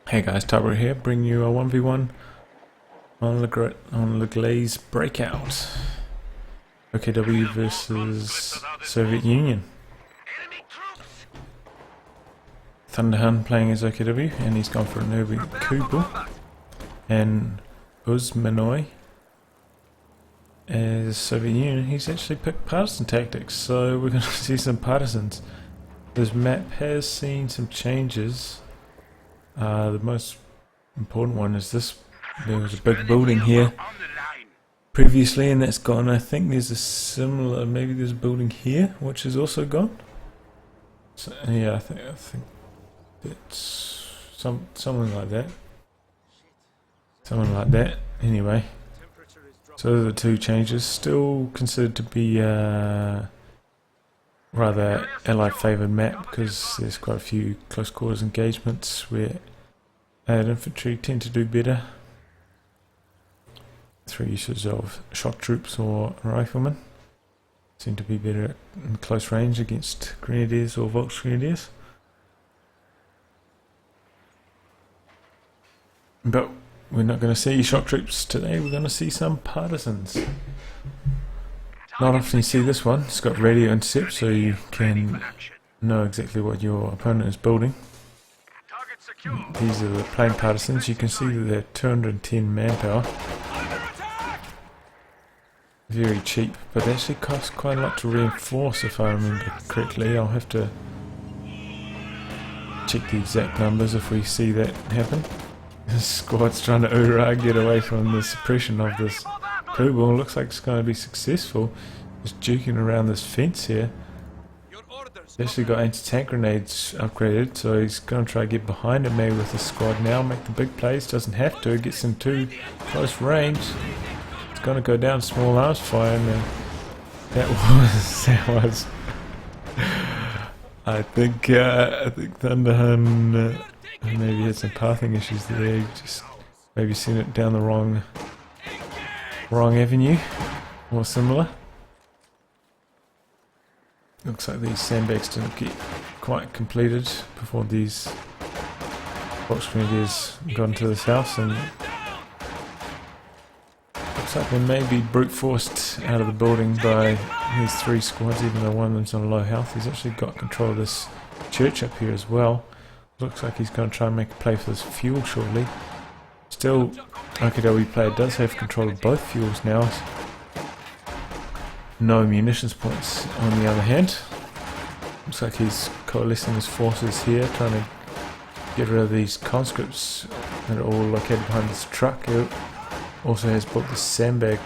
Hey guys, Tubber here, bringing you a 1v1 on the Gleize Breakout. OKW versus Soviet Union. Thunderhun playing as OKW, and he's gone for an early Kubu. And Uzmanoy as Soviet Union. He's actually picked partisan tactics, so we're going to see some partisans. This map has seen some changes. The most important one is this. There was a big building here previously, and that's gone. I think there's a similar, maybe there's a building here which is also gone. So, yeah, I think it's something like that. Something like that. Anyway, so those are the two changes. Still considered to be rather Allied favoured map because there's quite a few close quarters engagements where Allied infantry tend to do better through uses of shock troops or riflemen. Seem to be better in close range against grenadiers or Volksgrenadiers. But we're not going to see shock troops today, we're going to see some partisans. Not often you see this one. It's got radio intercept, so you can know exactly what your opponent is building. These are the plain partisans. You can see that they're 210 manpower. Very cheap, but they actually cost quite a lot to reinforce if I remember correctly. I'll have to check the exact numbers if we see that happen. This squad's trying to hoorah get away from the suppression of this Kubu. Looks like it's going to be successful. Just juking around this fence here. He's actually got anti-tank grenades upgraded, so he's going to try to get behind it maybe with the squad now, make the big plays. Doesn't have to, gets in too close range. It's going to go down small arms fire, and that was I think Thunderhun maybe had some pathing issues there. He just maybe sent it down the wrong avenue or similar. Looks like these sandbags didn't get quite completed before these Volksgrenadiers got into this house, and looks like they may be brute forced out of the building by these three squads, even though one of them's on low health. He's actually got control of this church up here as well. Looks like he's going to try and make a play for this fuel shortly. Still, OKW player does have control of both fuels now. No munitions points on the other hand. Looks like he's coalescing his forces here, trying to get rid of these conscripts that are all located behind this truck. He also has built this sandbag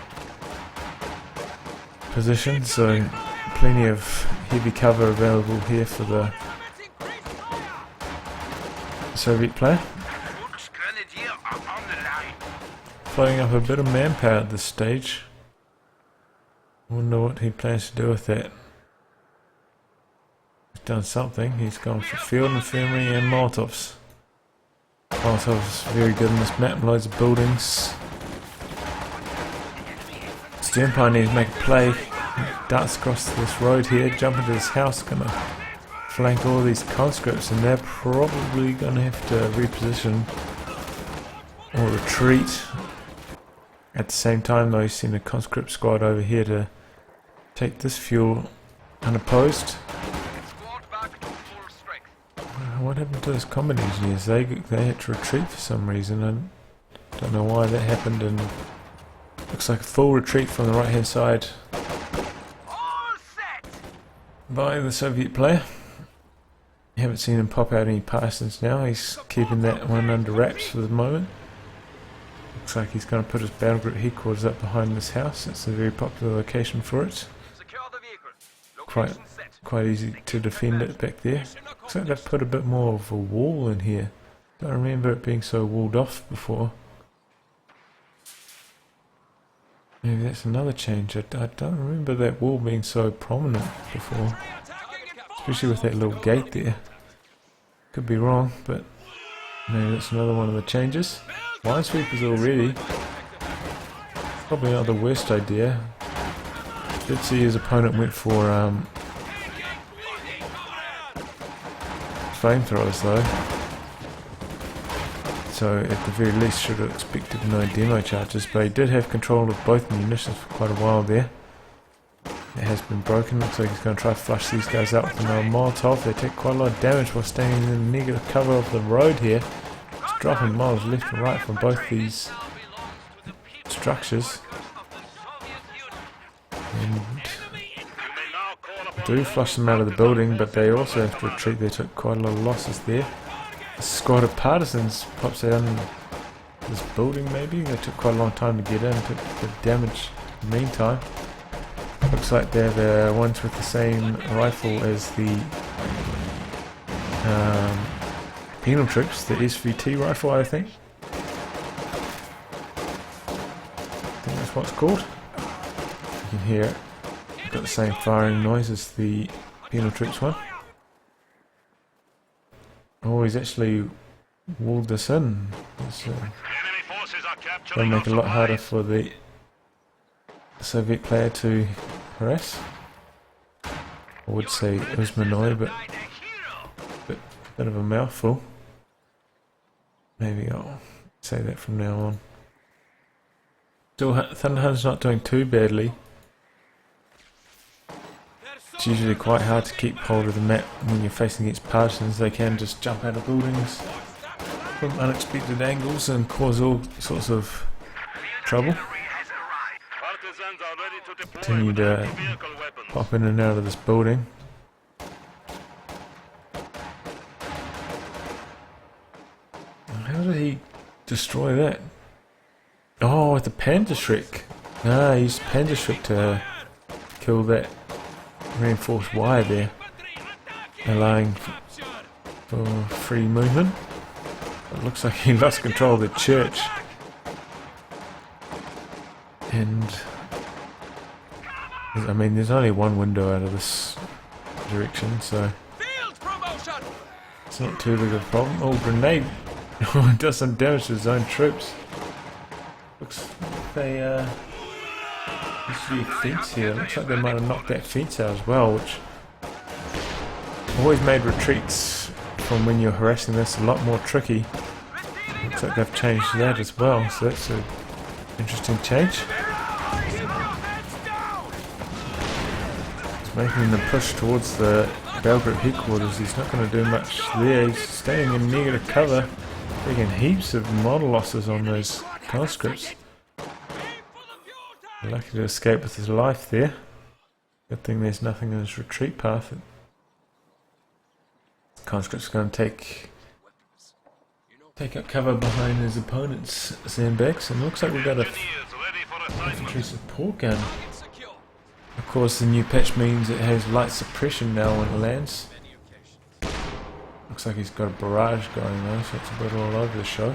position, so plenty of heavy cover available here for the Soviet player. Floating up a bit of manpower at this stage. Wonder what he plans to do with that. He's done something. He's gone for field infirmary and Molotovs. Molotovs very good in this map. Loads of buildings. Stern Pioneers make a play. Darts across this road here. Jump into this house. Gonna flank all these conscripts, and they're probably gonna have to reposition or retreat. At the same time though, you've seen a conscript squad over here to take this fuel unopposed. What happened to those combat engineers? They had to retreat for some reason. I don't know why that happened, and looks like a full retreat from the right hand side by the Soviet player. You haven't seen him pop out any partisans now. He's keeping that one under wraps for the moment. Looks like he's going to put his battle group headquarters up behind this house. It's a very popular location for it. Quite easy to defend it back there. Looks like they've put a bit more of a wall in here. Don't remember it being so walled off before. Maybe that's another change. I don't remember that wall being so prominent before. Especially with that little gate there. Could be wrong, but maybe that's another one of the changes. Minesweepers already. Probably not the worst idea. Did see his opponent went for flamethrowers though. so at the very least should have expected no demo charges, but he did have control of both munitions for quite a while there. It has been broken, looks like he's going to try to flush these guys out with another Molotov. They take quite a lot of damage while staying in the negative cover of the road here. It's dropping miles left and right from both these structures. And do flush them out of the building, but they also have to retreat. They took quite a lot of losses there. A squad of partisans pops out in this building maybe. They took quite a long time to get in, took the damage in the meantime. Looks like they're the ones with the same rifle as the penal troops, the SVT rifle, I think. I think that's what it's called. You can hear it. It's got the same firing noise as the penal troops one. Oh, he's actually walled this in. That'll make it a lot harder for the Soviet player to harass. I would say Uzmanoy, but a bit of a mouthful. Maybe I'll say that from now on. Still, Thunderhun's not doing too badly. It's usually quite hard to keep hold of the map when you're facing against partisans. They can just jump out of buildings from unexpected angles and cause all sorts of trouble. Continue to pop in and out of this building. How did he destroy that? Oh, with the Panzerschreck. Ah, he used Panzerschreck to kill that reinforced wire there, allowing for free movement. It looks like he lost control of the church. And I mean, there's only one window out of this direction, so it's not too big of a problem. Oh, grenade! It does some damage to his own troops. Looks like they usually a fence here. Looks like they might have knocked that fence out as well, which always made retreats from when you're harassing this a lot more tricky. Looks like they've changed that as well, so that's an interesting change. Making the push towards the Battle Group headquarters. He's not going to do much there. He's staying in negative cover, taking heaps of model losses on those conscripts. Lucky to escape with his life there. Good thing there's nothing in his retreat path. Conscript's going to take up cover behind his opponent's sandbags, and looks like we've got a infantry support gun. Of course, the new patch means it has light suppression now when it lands. Looks like he's got a barrage going though, so it's a bit all over the show.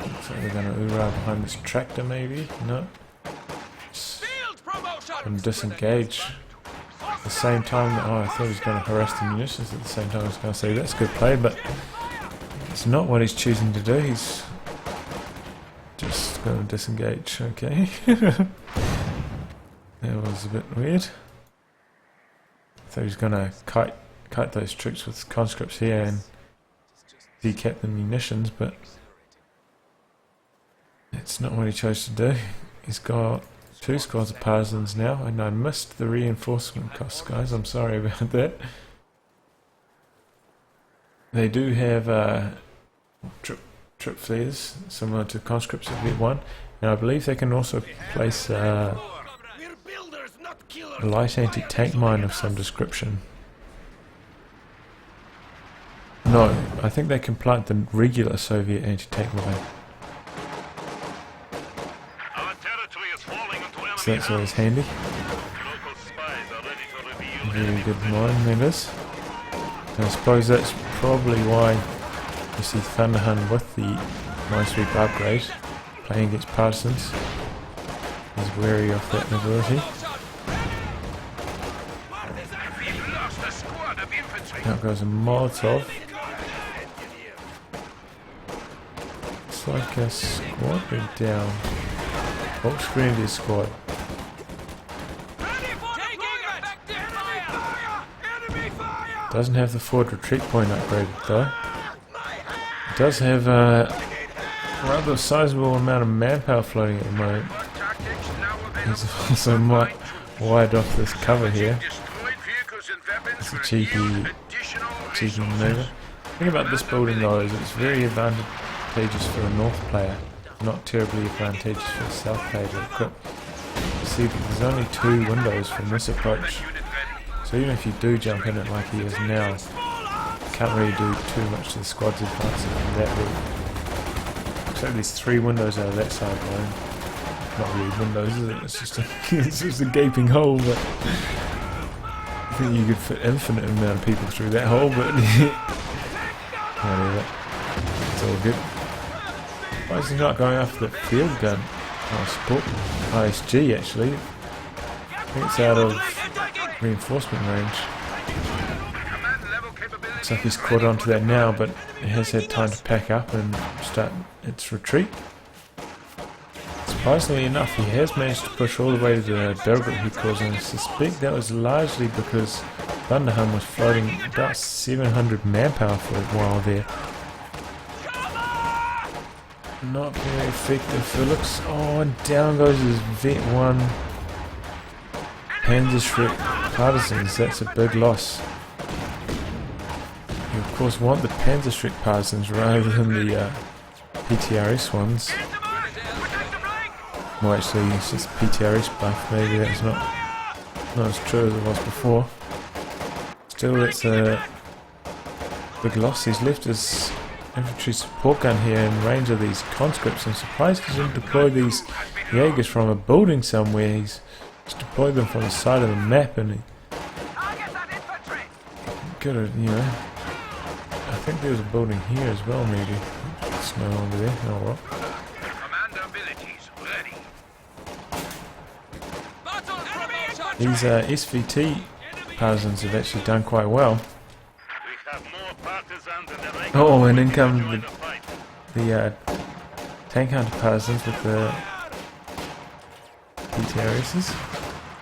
Looks like they're going to hoorah behind this tractor maybe. No. And disengage. At the same time, oh, I thought he was going to harass the munitions at the same time. I was going to say that's good play, but it's not what he's choosing to do. He's just going to disengage. Okay. That was a bit weird. I thought he was going to kite those troops with conscripts here and decap the munitions, but that's not what he chose to do. He's got 2 squads of partisans now, and I missed the reinforcement costs, guys. I'm sorry about that. They do have trip flares similar to conscripts of Vet 1, and I believe they can also place a light anti-tank mine of some description. No, I think they can plant the regular Soviet anti-tank mine. So that's always handy. Very good mine that is. And I suppose that's probably why you see Thunderhun with the Minesweep upgrade playing against partisans. He's wary of that ability. Out goes a Molotov. Looks like a squad went down. Volks Grenadier squad. Doesn't have the forward retreat point upgraded though. It does have a rather sizable amount of manpower floating at the moment. He's also wide off this cover here. It's a cheeky maneuver. The thing about this building though is it's very advantageous for a north player, not terribly advantageous for a south player to equip. See, there's only 2 windows from this approach, so even if you do jump in it like he is now, you can't really do too much to the squad's advancing from that route. Looks like there's 3 windows out of that side alone. Not really windows, is it? It's just a gaping hole, but I think you could fit infinite amount of people through that hole, but whatever. It's all good. Why is he not going after the field gun? Oh, support ISG actually. I think it's out of reinforcement range. Looks like he's caught onto that now, but it has had time to pack up and start its retreat. Surprisingly enough, he has managed to push all the way to the Belgrade headquarters, and I suspect that was largely because Thunderhun was floating about 700 manpower for a while there. Not very effective, Felix. Oh, and down goes his Vet 1 Panzerschreck Partisans. That's a big loss. You of course want the Panzerschreck Partisans rather than the PTRS ones. Well, actually, it's just PTRS buff. Maybe that's not as true as it was before. Still, that's a big loss. He's left his infantry support gun here in range of these conscripts. I'm surprised he didn't deploy these Jaegers from a building somewhere. He's deployed them from the side of the map, and he could have, you know. I think there was a building here as well, maybe. It's no longer there. Oh well. These SVT partisans have actually done quite well. Oh, and in come the tank hunter partisans with the PTRSs.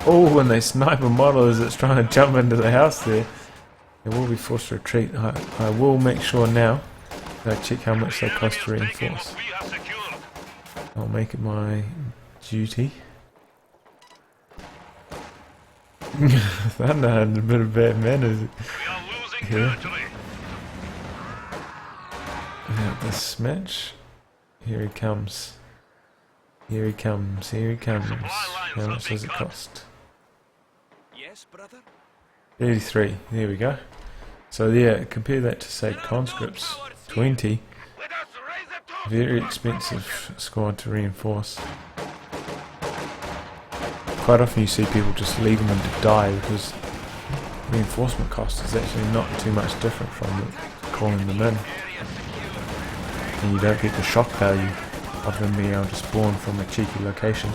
Oh, and they snipe a model as it's trying to jump into the house there. It will be forced to retreat. I will make sure now that I check how much they cost to reinforce. I'll make it my duty. Thunder had a bit of bad manners here. This match. Here he comes. Here he comes. Here he comes. How much does it cost? Yes, brother. 33. There we go. So yeah, compare that to say conscripts. 20. Very expensive squad to reinforce. Quite often you see people just leaving them to die because reinforcement cost is actually not too much different from calling them in. And you don't get the shock value of them being able to spawn from a cheeky location.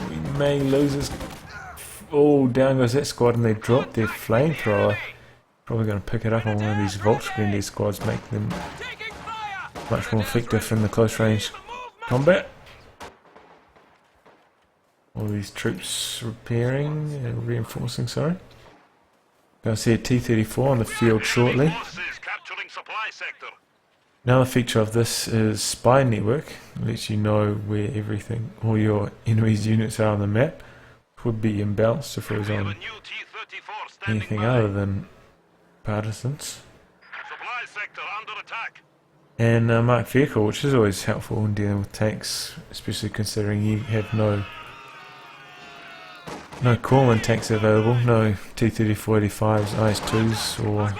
We may lose this. Oh, down goes that squad, and they drop their flamethrower. Probably going to pick it up on one of these Volksgrenadier squads, make them much more effective in the close range combat. All these troops repairing and reinforcing, sorry. Going to see a T-34 on the field shortly. Another feature of this is spy network. It lets you know where everything, all your enemies' units are on the map. Would be imbalanced if it was on anything other than partisans. And marked vehicle, which is always helpful in dealing with tanks, especially considering you have no Corpsman tanks available, no T-34-85s, IS-2s or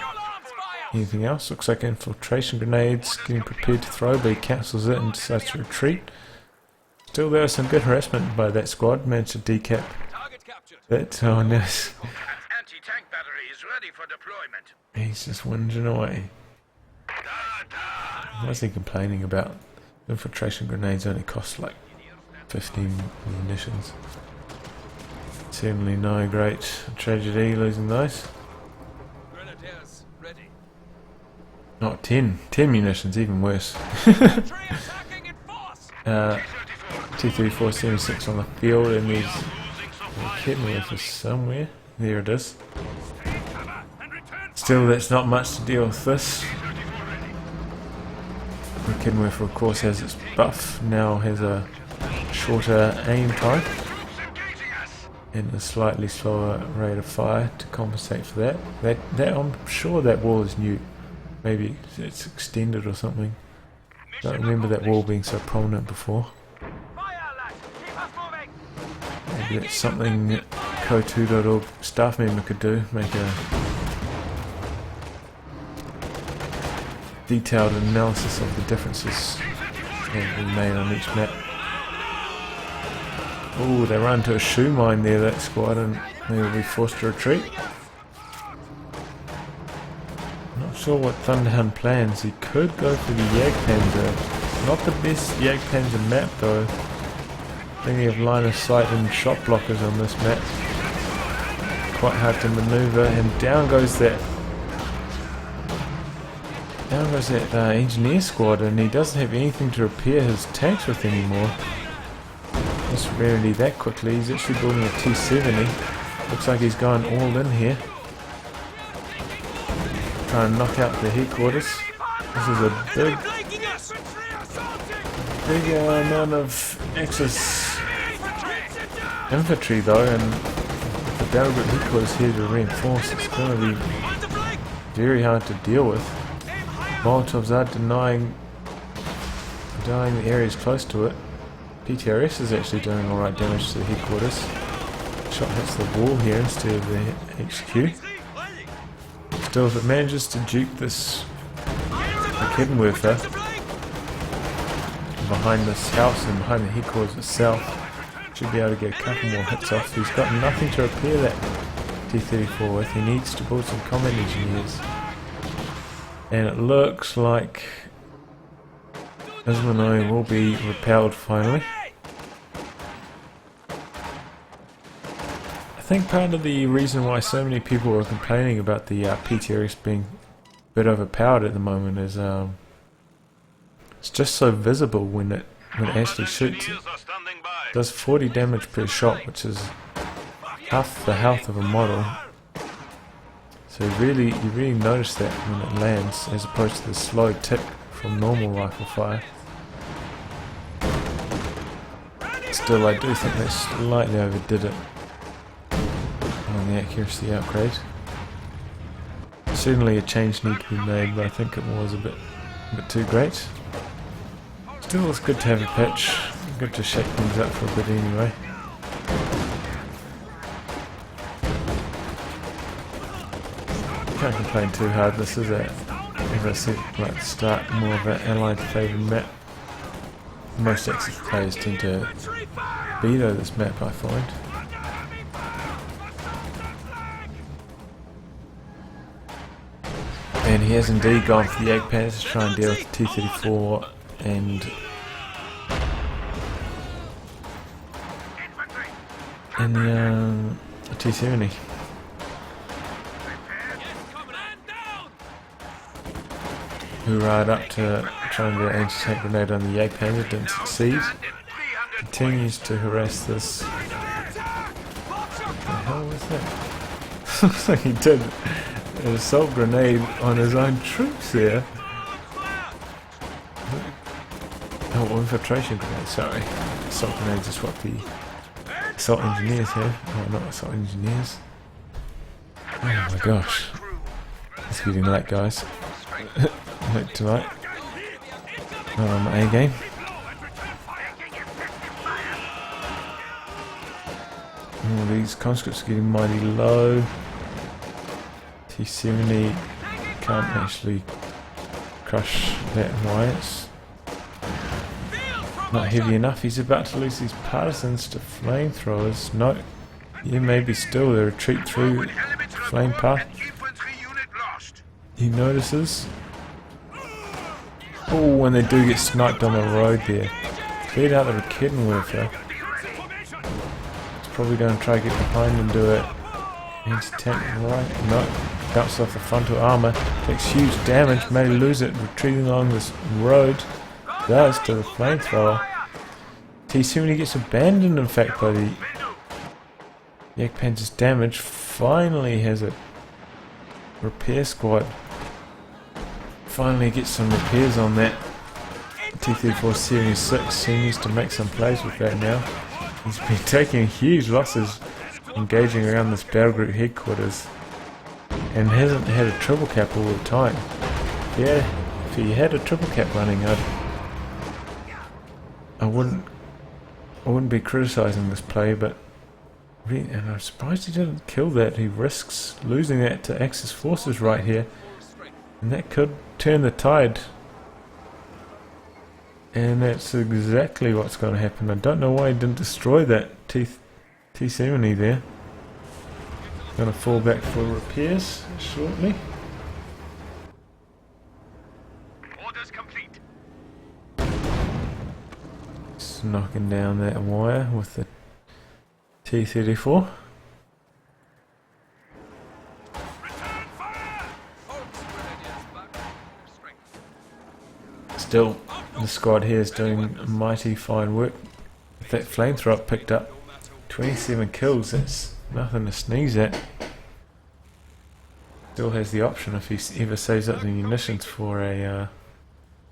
anything else. Looks like infiltration grenades, getting prepared to throw, but he cancels it and decides to retreat. Still, there was some good harassment by that squad, managed to decap that. Oh, nice. Anti-tank battery is ready for deployment. He's just whinging away. What's he complaining about? Infiltration grenades only cost like 15 munitions. Certainly no great tragedy losing those. Not 10 munitions, even worse. T-34-76 on the field, and there's a kit worth somewhere. There it is. Still, that's not much to deal with this. The Kenworth of course has its buff, now has a shorter aim time and a slightly slower rate of fire to compensate for that. I'm sure that wall is new. Maybe it's extended or something. Don't remember that wall being so prominent before. Maybe that's something COH2.org staff member could do, make a detailed analysis of the differences that have been made on each map. Oh, they run into a shoe mine there, that squad, and they will be forced to retreat. Not sure what Thunderhun plans. He could go for the Jagdpanzer. Not the best Jagdpanzer map though. Thinking of line of sight and shot blockers on this map. Quite hard to maneuver, and down goes that engineer squad, and he doesn't have anything to repair his tanks with anymore. It's rarely that quickly. He's actually building a T-70. Looks like he's going all in here. Trying to knock out the headquarters. This is a big amount of Axis infantry though, and with the battle group headquarters here to reinforce, it's going to be very hard to deal with. Molotovs are denying the areas close to it. PTRS is actually doing alright damage to the headquarters. Shot hits the wall here instead of the HQ. Still, if it manages to juke this Kenworth behind this house and behind the headquarters itself, should be able to get a couple more hits off. He's got nothing to repair that T-34 with. He needs to build some combat engineers. And it looks like Uzmanoy will be repelled finally. I think part of the reason why so many people are complaining about the PTRS being a bit overpowered at the moment is it's just so visible when it actually shoots. It does 40 damage per shot, which is half the health of a model. So you really notice that when it lands, as opposed to the slow tick from normal rifle fire. Still, I do think they slightly overdid it on the accuracy upgrade. Certainly a change needs to be made, but I think it was a bit too great. Still, it's good to have a patch. Good to shake things up for a bit anyway. Can't complain too hard. This is as I said right at the start, more of an allied favoured map. Most Axis players tend to veto this map, I find. And he has indeed gone for the Jagdpanzer to try and deal with the T-34 and the T-70. Hoorah'd up to try and get an anti-tank grenade on the Jagdpanzer, didn't succeed. Continues to harass this. What the hell was that? Looks like he did an assault grenade on his own troops there. Oh, infiltration grenade, sorry. Assault grenades is what the assault engineers have. Oh, not assault engineers. Oh my gosh. It's getting late, guys. Late tonight. Not on my A game. Oh, these conscripts are getting mighty low. T-70 can't actually crush that Wyatt's. Not heavy enough. He's about to lose these partisans to flamethrowers. No. Yeah, maybe still. They retreat through flame path. He notices. Oh, when they do get sniped on the road there. Cleared out the Kenworth. It's probably going to try to get behind and do it. Anti-tank right. No. Bounces off the frontal armour. Takes huge damage. May lose it. Retreating along this road. Does to the flamethrower. T-70 gets abandoned in fact by the Jagdpanzer's damage. Finally has it repair squad finally get some repairs on that T-34-76. He needs to make some plays with that now. He's been taking huge losses engaging around this battle group headquarters and hasn't had a triple cap all the time. Yeah, if he had a triple cap running, I wouldn't be criticising this play, but and I'm surprised he didn't kill that. He risks losing that to Axis forces right here, and that could turn the tide. And that's exactly what's going to happen. I don't know why he didn't destroy that T-70 there. Going to fall back for repairs shortly. Orders complete. Just knocking down that wire with the T-34. Still, the squad here is doing mighty fine work. If that flamethrower picked up 27 kills, that's nothing to sneeze at. Still has the option if he ever saves up the munitions for a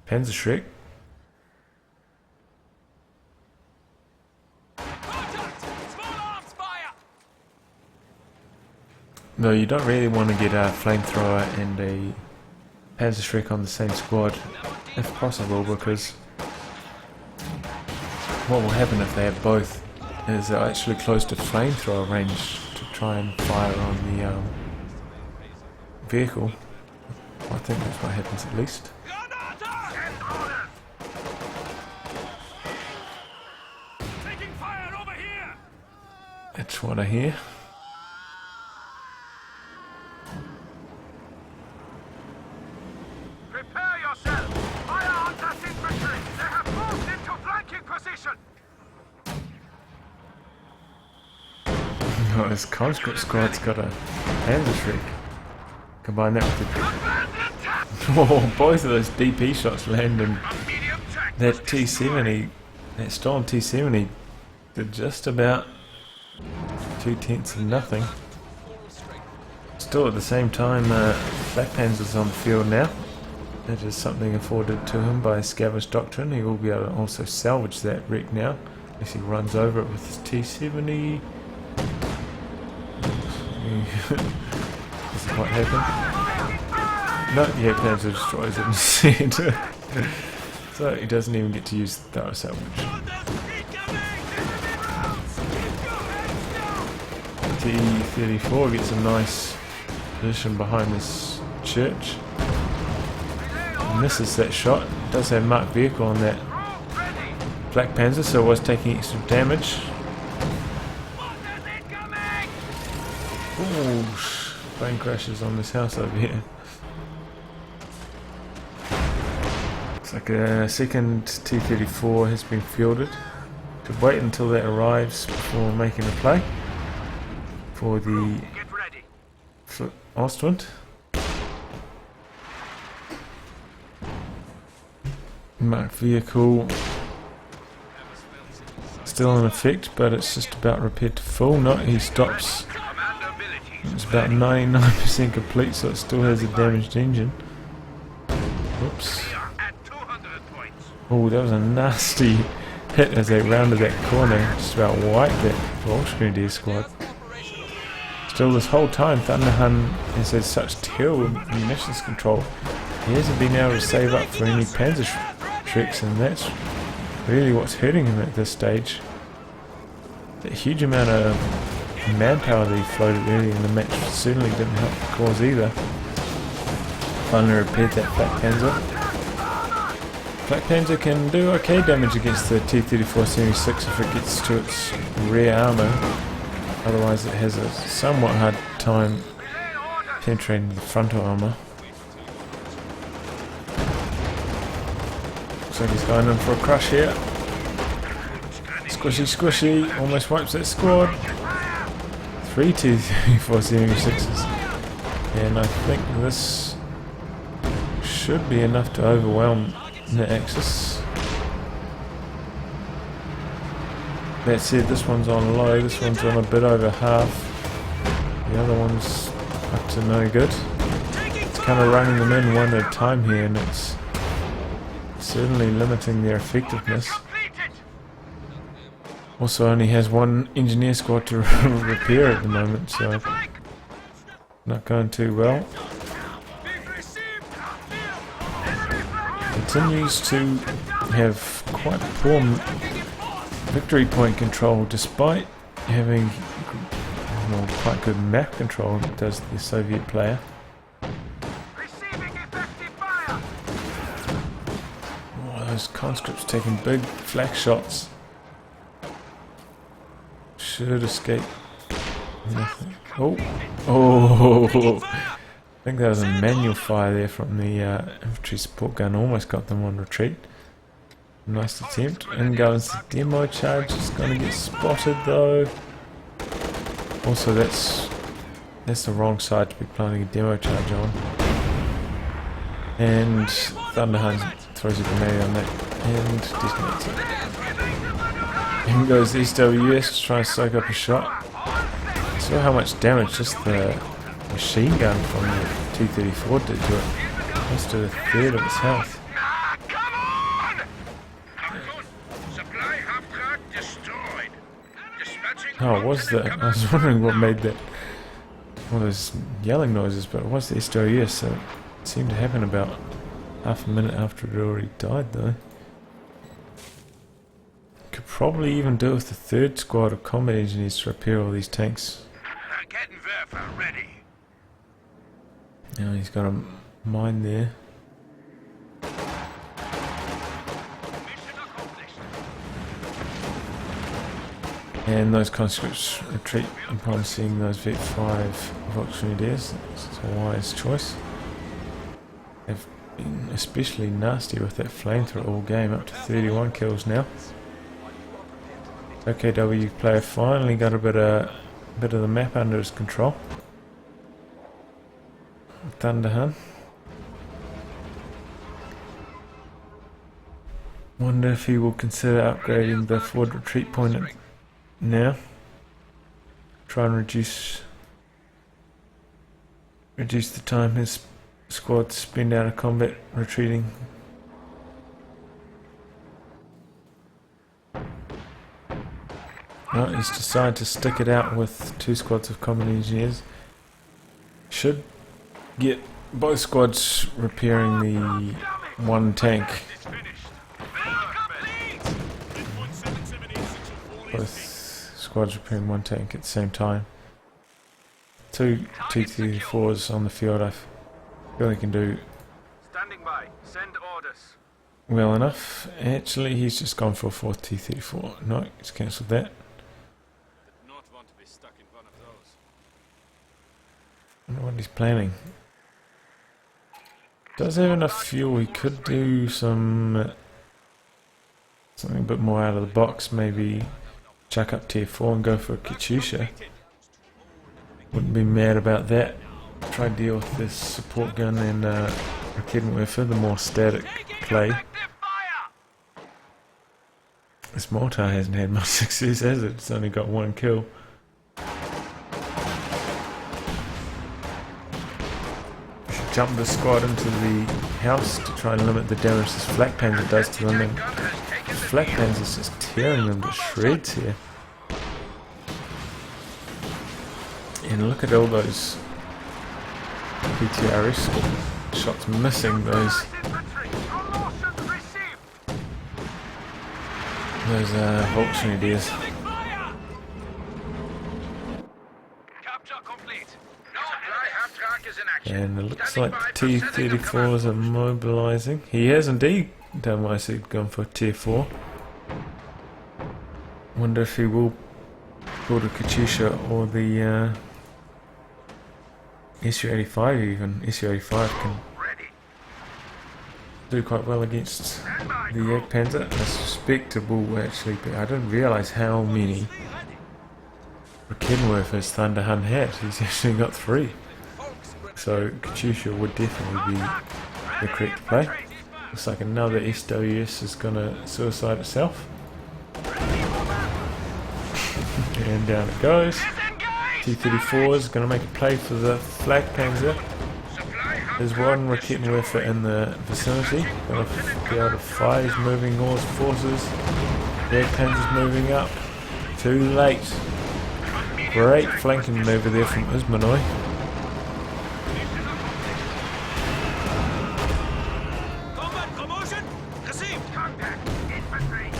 Panzerschreck. No, you don't really want to get a flamethrower and a Panzerschreck on the same squad, if possible, because what will happen if they have both is they're actually close to flamethrower range to try and fire on the vehicle. I think that's what happens at least. Taking fire over here. That's what I hear. Prepare yourself. Fire on that infantry. They have moved into flanking position. Oh, this conscript squad's got a Panzerschreck. Combine that with the... Oh, both of those DP shots land in that T-70. That Storm T-70 did just about 2/10 of nothing. Still at the same time, Black Panzer's on the field now. That is something afforded to him by Scavenge Doctrine. He will be able to also salvage that wreck now, unless he runs over it with his T-70. Doesn't quite happen. No, yeah, Panzer destroys it instead. So he doesn't even get to use the thorough salvage. T-34 gets a nice position behind this church. Misses that shot. Does have marked vehicle on that Black Panzer, so it was taking extra damage. Ooh, plane crashes on this house over here. Looks like a second T-34 has been fielded. Should wait until that arrives before making a play for the Ostwind. Marked vehicle still in effect, but it's just about repaired to full. No, he stops. It's about 99% complete, so it still has a damaged engine. Whoops. Oh, that was a nasty hit as they rounded that corner. Just about wiped that Volksgrenadier squad. Still, this whole time, Thunderhun has had such terrible munitions control. He hasn't been able to save up for any Panzerschrecks, and that's really what's hurting him at this stage. That huge amount of manpower that he floated early in the match certainly didn't help the cause either. Finally repaired that Black Panzer. Black Panzer can do okay damage against the T-34-76 if it gets to its rear armour. Otherwise it has a somewhat hard time penetrating the frontal armour. Looks like he's going in for a crush here. Squishy, squishy, almost wipes that squad. 3 T-34-76s. And I think this should be enough to overwhelm the Axis. That said, this one's on low, this one's on a bit over half. The other one's up to no good. kind of running them in one at a time here, and it's certainly limiting their effectiveness. Also only has one engineer squad to repair at the moment, so not going too well. Continues to have quite poor victory point control despite having quite good map control, does the Soviet player. Oh, those conscripts taking big flak shots. Should escape. Nothing. Oh! I think that was a manual fire there from the infantry support gun. Almost got them on retreat. Nice attempt. In goes the demo charge. It's going to get spotted though. Also, that's the wrong side to be planting a demo charge on. And Thunderhun throws a grenade on that and detonates it. In goes the SWS to try and soak up a shot. Saw how much damage just the machine gun from the T-34 did to it. Close to a third of its health. Oh, what was that? I was wondering what made that, all those yelling noises, but it was the SWS, so it seemed to happen about half a minute after it already died though. Could probably even do with the third squad of combat engineers to repair all these tanks. Getting Werfer ready. Now he's got a mine there. And those conscripts retreat upon seeing those Vet 5 Volksgrenadiers. It's a wise choice. They've been especially nasty with that flamethrower all game, up to 31 kills now. OKW player finally got a bit of the map under his control. Thunderhun. Wonder if he will consider upgrading the forward retreat point now. Try and reduce the time his squads spend out of combat retreating. No, he's decided to stick it out with 2 squads of combat engineers. Should get both squads repairing the one tank. Both squads repairing one tank at the same time. 2 T-34s on the field. I feel he can do Standing by. Send orders. well enough. Actually, he's just gone for a 4th T-34. No, he's cancelled that. Not want to be stuck in one of those. I wonder what he's planning. Does have enough fuel. He could do something a bit more out of the box. Maybe chuck up tier 4 and go for a Katyusha. Wouldn't be mad about that. Try to deal with this support gun and Raketenwerfer, the more static play. This mortar hasn't had much success, has it? It's only got 1 kill. Should jump the squad into the house to try and limit the damage this flak panzer does to them. And the flak panzer's just tearing them to shreds here. And look at all those PTRS shots missing those Volksgrenadiers. And it looks like the T-34s are mobilising. He has indeed done what I said, gone for tier 4. Wonder if he will build a Katyusha or the Su-85 even. Su-85 can do quite well against the Jagdpanzer. I suspect it will actually be. I didn't realise how many Raketenwerfers Thunderhun had. He's actually got 3. So Katyusha would definitely be the correct play. Looks like another SWS is going to suicide itself. And down it goes. T-34 is going to make a play for the flak panzer. There's one Raketenwerfer in the vicinity. Gonna be able to fire. He's moving all his forces. The Panzer's moving up. Too late. Great flanking maneuver there from Uzmanoy. Combat promotion received. Contact infantry.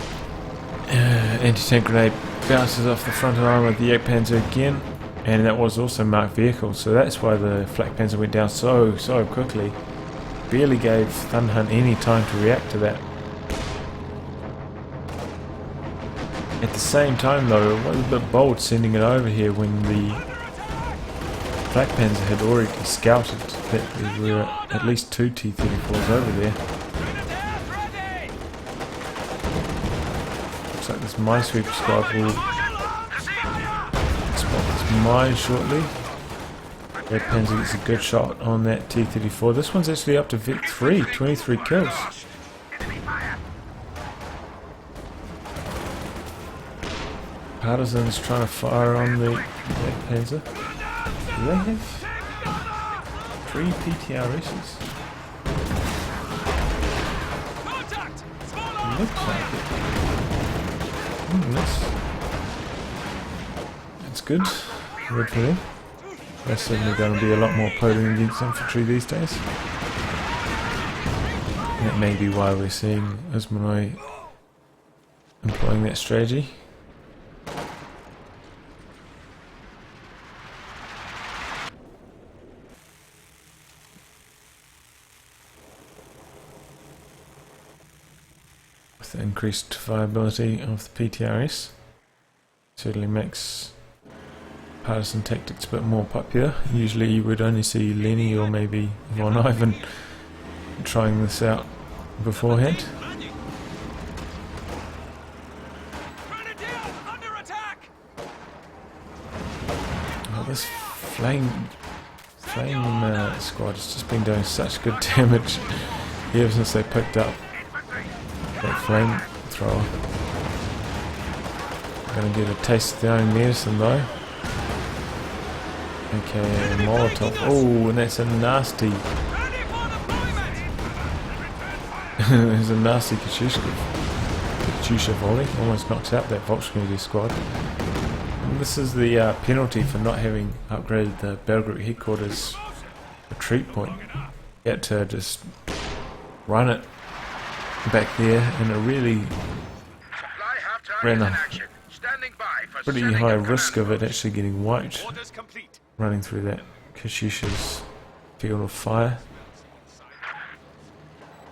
Anti-tank grenade bounces off the front arm of the Jagdpanzer again, and that was also marked vehicle, so that's why the Flak Panzer went down so quickly. Barely gave Thunderhun any time to react to that. At the same time though, it was a bit bold sending it over here when the Flak Panzer had already scouted that there were at least 2 T-34s over there. Looks like this Minesweeper squad will spot this mine shortly. That Panzer gets a good shot on that T-34. This one's actually up to Vic 3, 23 kills. Partisans trying to fire on the Panzer. Do they have 3 PTRSs? Looks like it. That's good. Good for them. They're certainly going to be a lot more potent against infantry these days. And that may be why we're seeing Uzmanoy employing that strategy. With the increased viability of the PTRS, certainly makes partisan tactics a bit more popular. Usually you would only see Lenny or maybe Von Ivan trying this out beforehand. Oh, this flame squad has just been doing such good damage ever since they picked up that flamethrower. Gonna get a taste of their own medicine though. Okay, Molotov. Oh, and that's a nasty. There's a nasty Katyusha volley. Almost knocks out that Volkswagen squad. And this is the penalty for not having upgraded the battle group headquarters retreat point. You had to just run it back there, and it really ran a pretty high risk of it actually getting wiped running through that Katyusha's field of fire.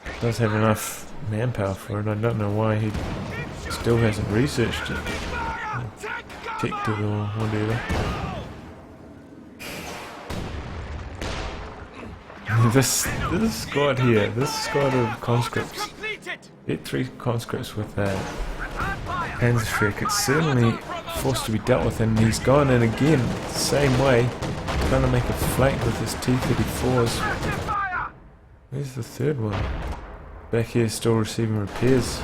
It does have enough manpower for it. I don't know why he still hasn't researched it or checked it or whatever. This squad here, this squad of conscripts, hit 3 conscripts with that Panzerschreck, it's certainly forced to be dealt with, and he's gone in again the same way, trying to make a flank with his T-34s. Where's the third one? Back here still receiving repairs.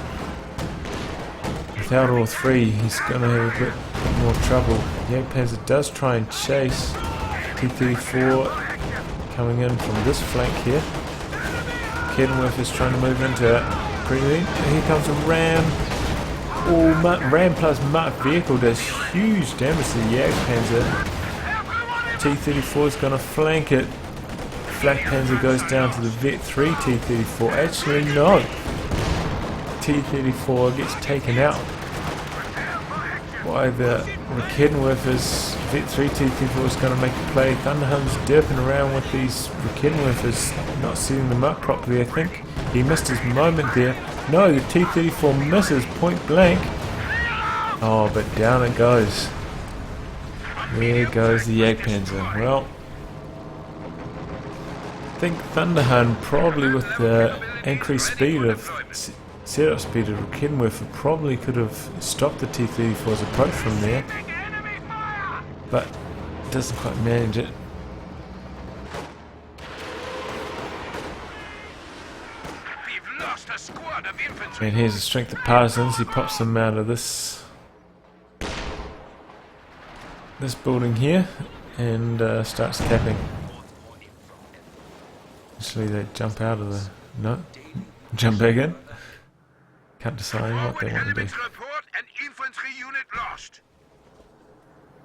Without all 3 he's going to have a bit more trouble. Jagdpanzer does try and chase T-34 coming in from this flank here. Raketenwerfer is trying to move into it. Here comes a ram. Oh, ram plus marked vehicle does huge damage to the Jagdpanzer. T-34 is going to flank it. Flak Panzer goes down to the Vet 3 T-34. Actually, no. T-34 gets taken out by the Raketenwerfer's. Vet 3 T-34 is going to make a play. Thunderhun's derping around with these Raketenwerfers, not setting them up properly, I think. He missed his moment there. No, the T-34 misses point blank. Oh, but down it goes. There goes the Jagdpanzer. Well, I think Thunderhun, probably with the increased speed of setup speed of Raketenwerfer, probably could have stopped the T-34's approach from there, but doesn't quite manage it. And here's the strength of partisans. He pops them out of this building here and starts capping. Actually, they jump out of the... No. Jump back in. Can't decide what they want to do. Report, an infantry unit lost.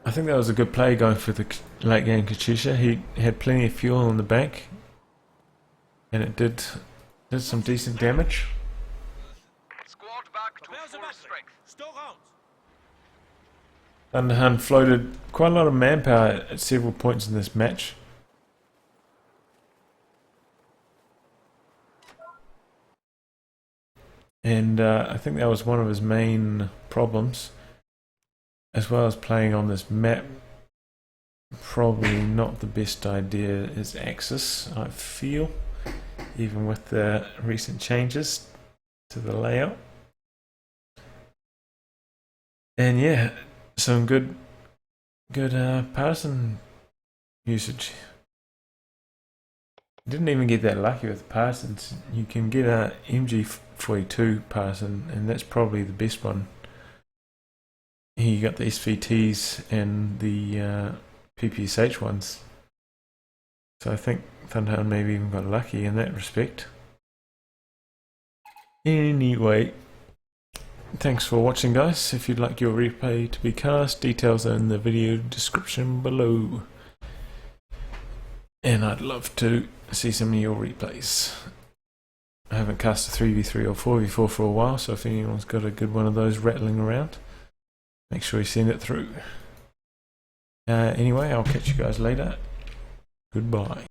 I think that was a good play going for the late game Katusha. He had plenty of fuel in the bank. And it did some decent damage. Squad back to full strength. Thunderhun floated quite a lot of manpower at several points in this match. And I think that was one of his main problems, as well as playing on this map. Probably not the best idea is Axis, I feel, even with the recent changes to the layout. And yeah, some good partisan usage. Didn't even get that lucky with partisans. You can get a MG42 partisan, and that's probably the best one. Here you got the SVTs and the PPSH ones. So I think Thunderhun maybe even got lucky in that respect. Anyway, thanks for watching, guys. If you'd like your replay to be cast, details are in the video description below. And I'd love to see some of your replays. I haven't cast a 3v3 or 4v4 for a while, so if anyone's got a good one of those rattling around, make sure you send it through. Anyway, I'll catch you guys later. Goodbye.